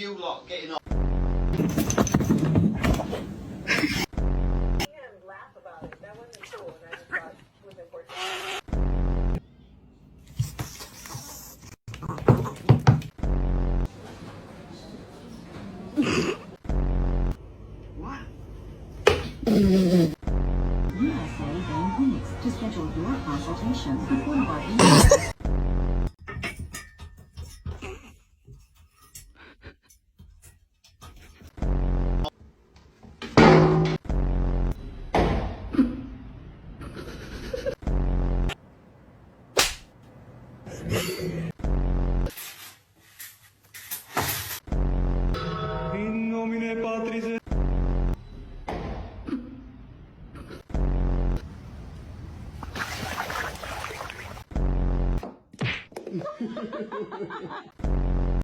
you lot getting on. And laugh about it. That wasn't cool, and I just thought it was important. USA in Phoenix to schedule your consultation with one of our